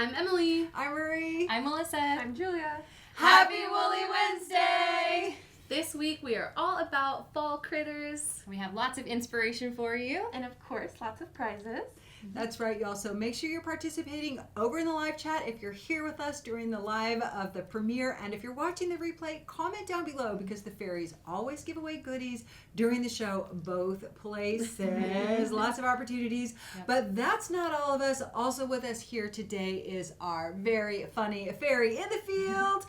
I'm Emily. I'm Marie. I'm Melissa. I'm Julia. Happy Woolly Wednesday! This week we are all about fall critters. We have lots of inspiration for you. And of course, lots of prizes. That's right, y'all. So make sure you're participating over in the live chat if you're here with us during the live of the premiere. And if you're watching the replay, comment down below because the fairies always give away goodies during the show, both places. Lots of opportunities. Yep. But that's not all of us. Also with us here today is our very funny fairy in the field,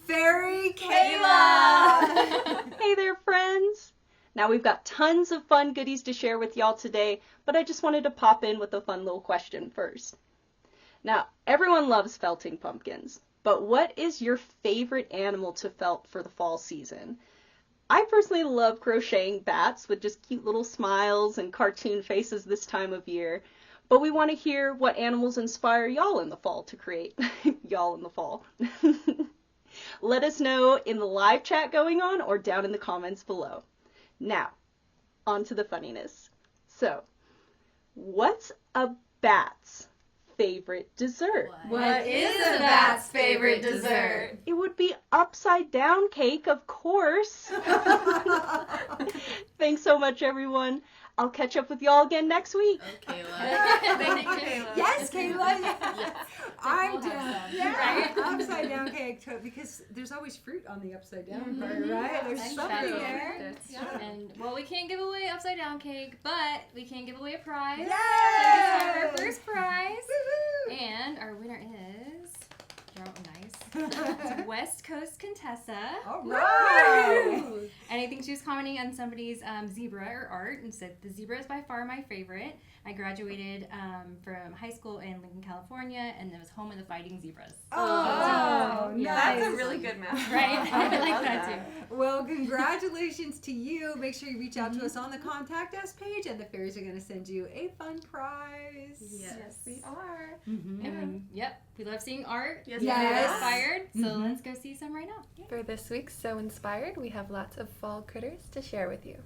Fairy Kayla. Hey there, friends. Now we've got tons of fun goodies to share with y'all today, but I just wanted to pop in with a fun little question first. Now, everyone loves felting pumpkins, but what is your favorite animal to felt for the fall season? I personally love crocheting bats with just cute little smiles and cartoon faces this time of year, but we want to hear what animals inspire y'all in the fall to create. Y'all in the fall. Let us know in the live chat going on or down in the comments below. Now, on to the funniness. So, what's a bat's favorite dessert? What is a bat's favorite dessert? It would be upside down cake, of course. Thanks so much, everyone. I'll catch up with y'all again next week. Oh, Kayla. Thank you, Kayla. Yes, Kayla. Yes. I'm we'll down. have some, Yeah, upside down cake because there's always fruit on the upside down part, right? There's something there. And, well, we can't give away upside down cake, but we can give away a prize. Yay! So we can have our first prize. Woo-hoo! And our winner is... It's West Coast Contessa. All right. And I think she was commenting on somebody's zebra or art and said, the zebra is by far my favorite. I graduated from high school in Lincoln, California, and it was home of the fighting zebras. Oh, nice. That's a really good match. Right? I like that too. Well, congratulations to you. Make sure you reach out to us on the Contact Us page, and the fairies are going to send you a fun prize. Yes, we are. Mm-hmm. And, yep, we love seeing art. Yes, Yes. We're inspired, so Mhm. let's go see some right now. Yeah. For this week's So Inspired, we have lots of fall critters to share with you.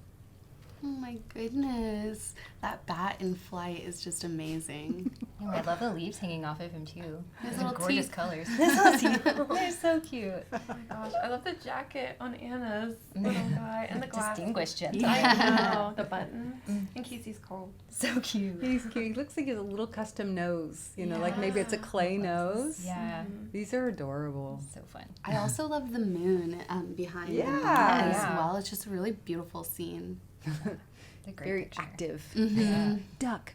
Oh my goodness. That bat in flight is just amazing. I love the leaves hanging off of him too. His little gorgeous teeth. colors. They're so cute. Oh my gosh, I love the jacket on Anna's little guy and the glasses. Distinguished I gentleman. know, the buttons, in case he's cold. So cute. He's cute. He looks like he has a little custom nose, like maybe it's a clay nose. Yeah. These are adorable. So fun. I also love the moon behind Yeah. the bat as Yeah. well. It's just a really beautiful scene. They're great Very picture. active. Mm-hmm. Duck.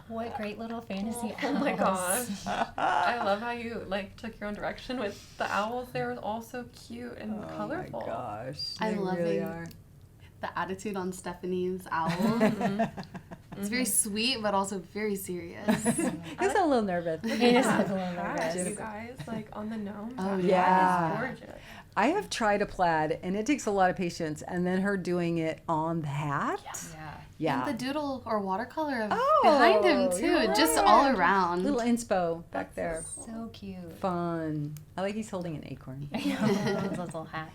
What great little fantasy Oh my owls. gosh. I love how you took your own direction with the owls. They were all so cute and colorful. Oh my gosh. I They love really it. are. The attitude on Stephanie's owl. It's very sweet, but also very serious. He's a little nervous. He is a little Yes, nervous. you guys, on the gnome. Oh, that yeah. is gorgeous. I have tried a plaid, and it takes a lot of patience, and then her doing it on that. Yeah. Yeah. And the doodle or watercolor of Oh, behind him too, you're just right. all around. Little inspo back there. So cute. Fun. I like he's holding an acorn. I know. His little hat.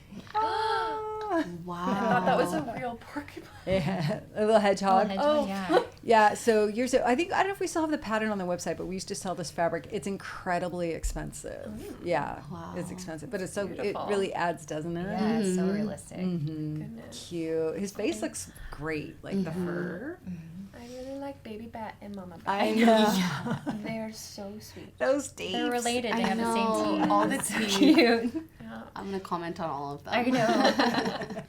Wow. I thought that was a real porcupine. Yeah, a little hedgehog. Little hedgehog, Yeah, so I think, I don't know if we still have the pattern on the website, but we used to sell this fabric. It's incredibly expensive. Yeah, Wow. it's expensive, but it Beautiful. really adds, doesn't it? Yeah, it's so realistic. Mm-hmm. Goodness. Cute. His face looks great, like the fur. I really like Baby Bat and Mama Bat. I know. They're so sweet. Those teeth. They're related. They I have the know, same teeth. all the It's so teeth. cute. Yeah. I'm gonna comment on all of them. I know.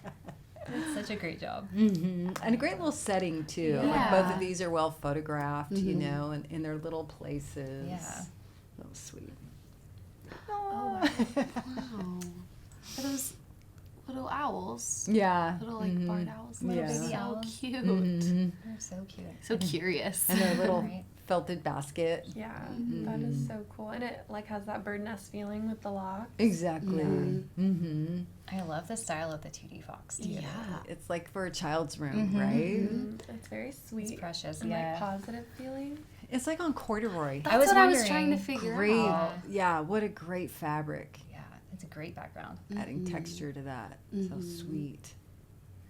It's such a great job. Mm-hmm. And a great little setting too. Like Yeah. both of these are well photographed, and in their little places. Yeah. That was sweet. Oh, Wow. Are those little owls? Yeah. Little barred owls. Little They're baby so owls. cute. Mhm. They're so cute. So curious. And their little Right. felted basket. Yeah, that is so cool. And it has that bird nest feeling with the lock. Exactly. Yeah. Mm-hmm. I love the style of the 2D fox too. Yeah. It's like for a child's room, Mhm. right? It's very sweet. It's precious. And Yeah. positive feeling. It's like on corduroy. That's was what I was wondering. trying to figure Great. out. Yeah, what a great fabric. Yeah. It's a great background. Adding texture to that. So Mhm. sweet.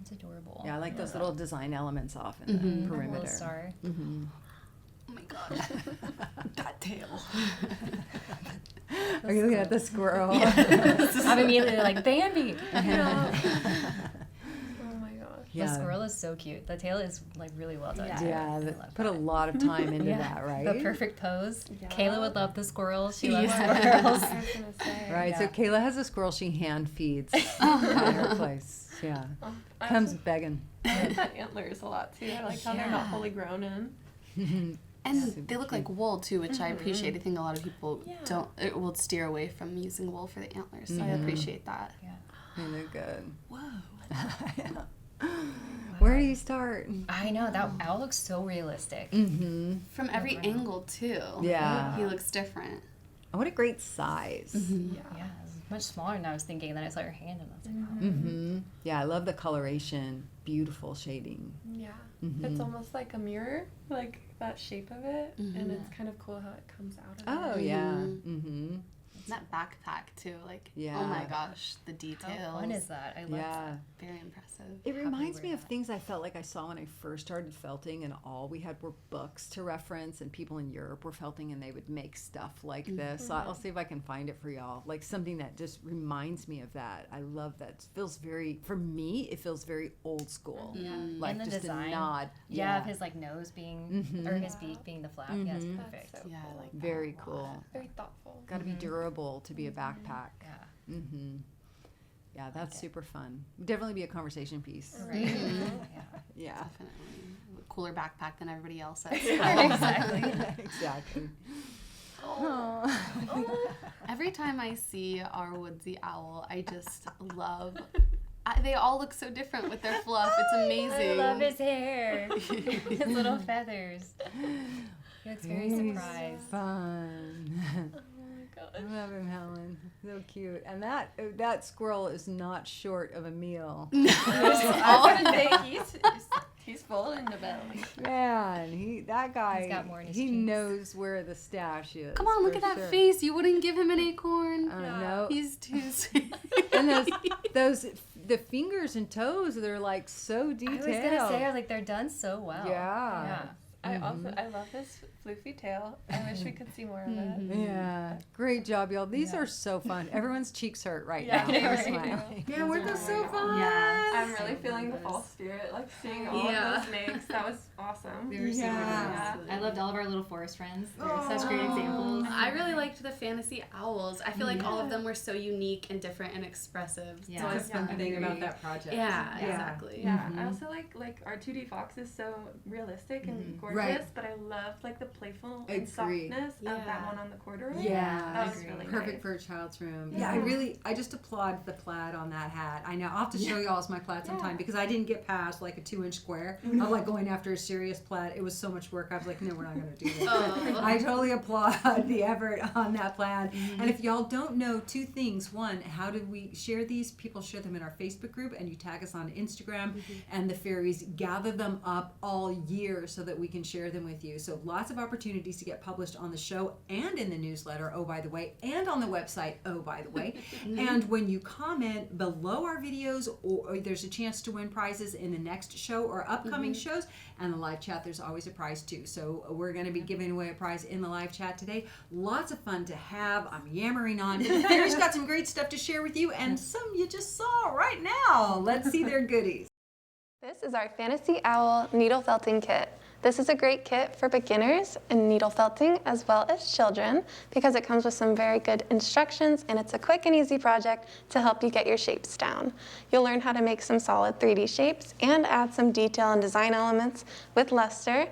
It's adorable. Yeah, I like those little design elements off in the A little perimeter. star. Oh my gosh. That tail. Are you looking at the squirrel? I'm immediately like, Bambi! Oh my gosh. The squirrel is so cute. The tail is like really well done. too. Yeah, I that- love put a that. lot of time into Yeah. that, right? The perfect pose. Yeah. Kayla would love the squirrel. She loves I squirrels. was gonna say. Right, so Yeah. Kayla has a squirrel she hand feeds at her place. Yeah, I comes also begging. like the antlers a lot too. I like how they're not fully grown in. And Super they look cute. like wool too, which I appreciate. I think a lot of people Yeah. will steer away from using wool for the antlers, so I appreciate that. They look good. Whoa. Where do you start? I know, that owl looks so realistic. Mm-hmm. From every angle too. Yeah. He looks different. What a great size. Yeah. Yeah, it's much smaller than I was thinking. And then I saw your hand and I was like, oh. Mm-hmm. Yeah, I love the coloration. Beautiful shading. Yeah. Mhm. It's almost like a mirror, like that shape of it, and it's kind of cool how it comes out of Oh it. yeah. Mhm. Mm-hmm. That backpack too, like Yeah. oh my gosh, the details. How fun is that? I love Yeah. Very impressive. It reminds me wear of that. things I felt like I saw when I first started felting, and all we had were books to reference, and people in Europe were felting, and they would make stuff like this. So I'll see if I can find it for y'all, like something that just reminds me of that. I love that. It feels very, for me, it feels very old school. Yeah. Like And the just design. a nod. Yeah, of his like nose being, or his beak being the flap. Yeah, it's Mhm. perfect. That's so Yeah, I cool. like that Very a lot. cool. Very thoughtful. Got to be durable to be a backpack. Yeah. Mm-hmm. Yeah, that's super fun. Definitely be a conversation piece. Right. Yeah. Yeah. Definitely. Cooler backpack than everybody else. Exactly. Exactly. Every time I see our woodsy owl, I just love. They all look so different with their fluff. It's amazing. I love his hair. His little feathers. He looks very surprised. Fun. I love him, Helen. So cute. And that squirrel is not short of a meal. I was gonna say he's full in the belly. Man, that guy, He's got more in his he cheeks. knows where the stash is. Come on, look for at that sure. face. You wouldn't give him an acorn. No. He's too sweet. And the fingers and toes, they're like so I detailed. was gonna say, like they're done so well. Yeah. I love his floofy tail. I wish we could see more of it. Yeah, great job, y'all. These are so fun. Everyone's cheeks hurt right Yeah, now. they We're really smiling. Yeah, weren't those so fun? Yeah. I'm really feeling the fall spirit, like seeing all of those snakes. That was awesome. They were super Yeah. nice. I loved all of our little forest friends. They were such great examples. I really liked the fantasy owls. I feel like all of them were so unique and different and expressive. Yeah. So That's I the fun thing about that project. Yeah, exactly. Yeah, I also like our 2D fox is so realistic and gorgeous, Right. but I love like the playful Agree. and softness of that Yeah. one on the corduroy. Yeah, that was really perfect nice. for a child's room. Yeah. I just applaud the plaid on that hat. I know I'll have to show y'all my plaid sometime because I didn't get past like a 2-inch square of like going after a serious plaid. It was so much work. I was like, no, we're not going to do this. Oh. I totally applaud the effort on that plaid. And if y'all don't know, two things. One, how do we share these? People share them in our Facebook group, and you tag us on Instagram, and the fairies gather them up all year so that we can share them with you. So lots of opportunities to get published on the show and in the newsletter, oh by the way, and on the website, oh by the way. And when you comment below our videos, or there's a chance to win prizes in the next show or upcoming shows, and the live chat, there's always a prize too. So we're going to be giving away a prize in the live chat today. Lots of fun to have. I'm yammering on. But the fairies got some great stuff to share with you, and some you just saw right now. Let's see their goodies. This is our Fantasy Owl Needle Felting Kit. This is a great kit for beginners in needle felting as well as children because it comes with some very good instructions and it's a quick and easy project to help you get your shapes down. You'll learn how to make some solid 3D shapes and add some detail and design elements with luster.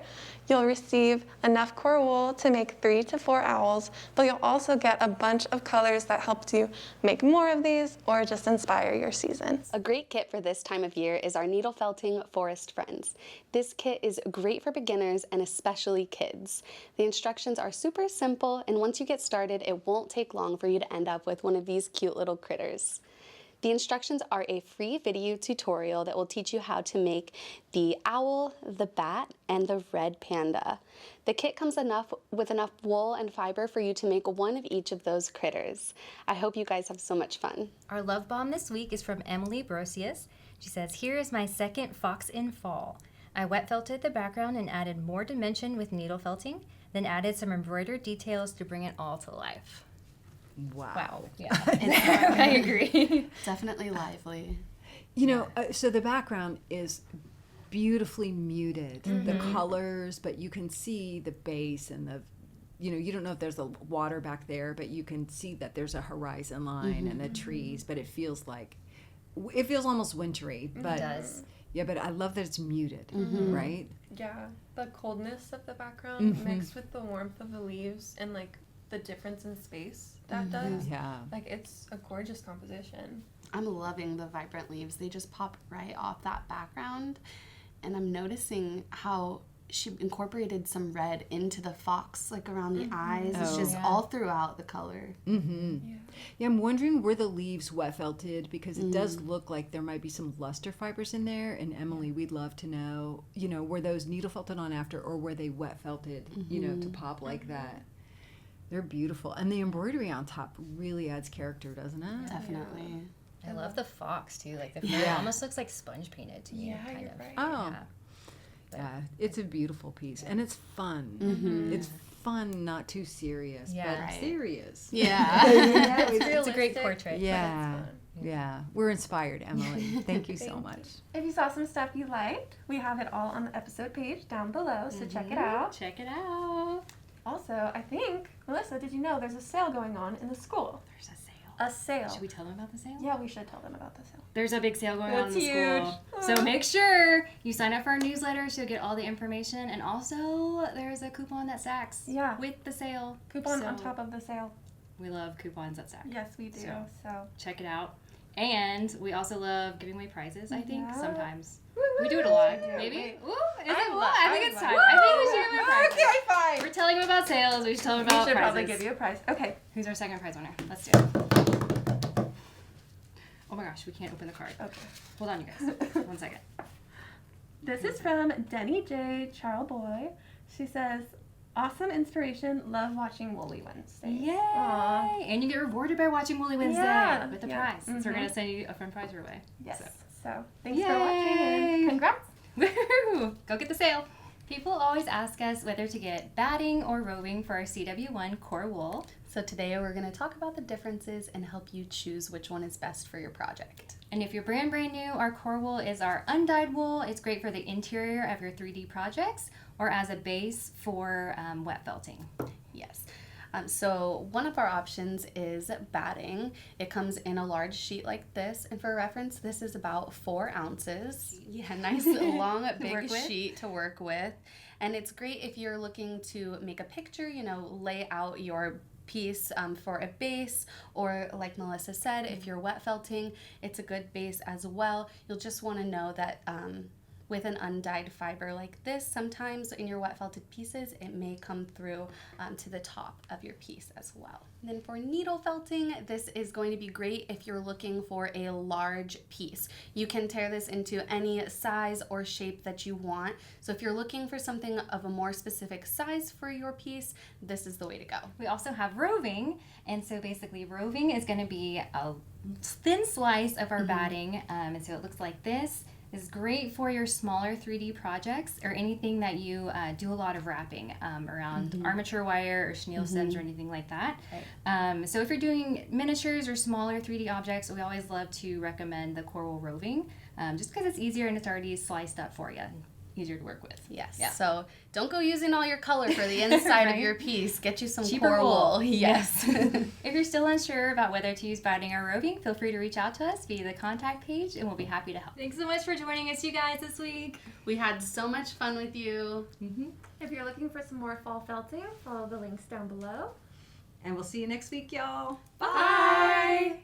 You'll receive enough core wool to make 3 to 4 owls, but you'll also get a bunch of colors that helps you make more of these or just inspire your season. A great kit for this time of year is our Needle Felting Forest Friends. This kit is great for beginners and especially kids. The instructions are super simple, and once you get started, it won't take long for you to end up with one of these cute little critters. The instructions are a free video tutorial that will teach you how to make the owl, the bat, and the red panda. The kit comes with enough wool and fiber for you to make one of each of those critters. I hope you guys have so much fun. Our love bomb this week is from Emily Brosius. She says, here is my second fox in fall. I wet felted the background and added more dimension with needle felting, then added some embroidered details to bring it all to life. Wow. Yeah, I agree. Definitely lively. You know, so the background is beautifully muted, the colors, but you can see the base and the, you know, you don't know if there's the water back there, but you can see that there's a horizon line and the trees, but it feels almost wintry. But, It does. Yeah, but I love that it's muted, right? Yeah, the coldness of the background mixed with the warmth of the leaves and like the difference in space that does. Yeah. Like it's a gorgeous composition. I'm loving the vibrant leaves. They just pop right off that background. And I'm noticing how she incorporated some red into the fox, like around the eyes. It's just all throughout the color. Yeah, I'm wondering were the leaves wet felted, because it does look like there might be some luster fibers in there. And Emily, we'd love to know, you know, were those needle felted on after, or were they wet felted, you know, to pop like that? They're beautiful. And the embroidery on top really adds character, doesn't it? Definitely. I love the fox too. Like the fur almost looks like sponge painted to me. Yeah, kind you're of. right. Oh. Yeah. Yeah, it's a beautiful piece, and it's fun. It's fun, not too serious, Yeah. but Right. serious. Yeah. It's a great portrait. Yeah, yeah. We're inspired, Emily. Thank you so Thank much. If you saw some stuff you liked, we have it all on the episode page down below, so check it out. Check it out. Also, I think, Melissa, did you know there's a sale going on in the school? There's a sale. A sale. Should we tell them about the sale? Yeah, we should tell them about the sale. There's a big sale going on in That's the huge. school. So make sure you sign up for our newsletter so you'll get all the information. And also, there's a coupon that stacks Yeah. with the sale. Coupon on So top of the sale. We love coupons that stack. Yes, we do. So, Check it out. And we also love giving away prizes, I think, Yeah. sometimes. We do it a lot. We do. Maybe? Wait. Ooh, is it? I'm Well, li- I think I'm it's li- time. I think we should give away prizes. Okay, fine. We're telling them about sales. We should tell them We about should prizes. probably give you a prize. Okay. Who's our second prize winner? Let's do it. Oh my gosh, we can't open the card. Okay. Hold on, you guys. 1 second. This is from Denny J. Charleboy. She says, awesome inspiration. Love watching Woolly Wednesdays. Yay! Aw. And you get rewarded by watching Woolly Wednesday Yeah, with the yeah. prize. So we're going to send you a fun prize your way. Yes. So. So, thanks for watching and congrats. Woohoo! Go get the sale. People always ask us whether to get batting or roving for our CW1 core wool. So today we're going to talk about the differences and help you choose which one is best for your project. And if you're brand new, our core wool is our undyed wool. It's great for the interior of your 3D projects or as a base for wet felting. Yes. So one of our options is batting. It comes in a large sheet like this, and for reference, this is about 4 ounces. Yeah, nice long big work with. sheet to work with. And it's great if you're looking to make a picture, you know, lay out your piece for a base, or like Melissa said, if you're wet felting, it's a good base as well. You'll just want to know that with an undyed fiber like this, sometimes in your wet felted pieces, it may come through to the top of your piece as well. And then for needle felting, this is going to be great if you're looking for a large piece. You can tear this into any size or shape that you want. So if you're looking for something of a more specific size for your piece, this is the way to go. We also have roving, and so basically roving is going to be a thin slice of our batting, and so it looks like this. Is great for your smaller 3D projects or anything that you do a lot of wrapping around armature wire or chenille stems or anything like that. Right. So if you're doing miniatures or smaller 3D objects, we always love to recommend the coral roving just because it's easier and it's already sliced up for you. Easier to work with. Yes. Yeah. So don't go using all your color for the inside of Right? your piece. Get you some Cheaper core wool. wool. Yes. If you're still unsure about whether to use batting or roving, feel free to reach out to us via the contact page and we'll be happy to help. Thanks so much for joining us, you guys, this week. We had so much fun with you. If you're looking for some more fall felting, follow the links down below. And we'll see you next week, y'all. Bye.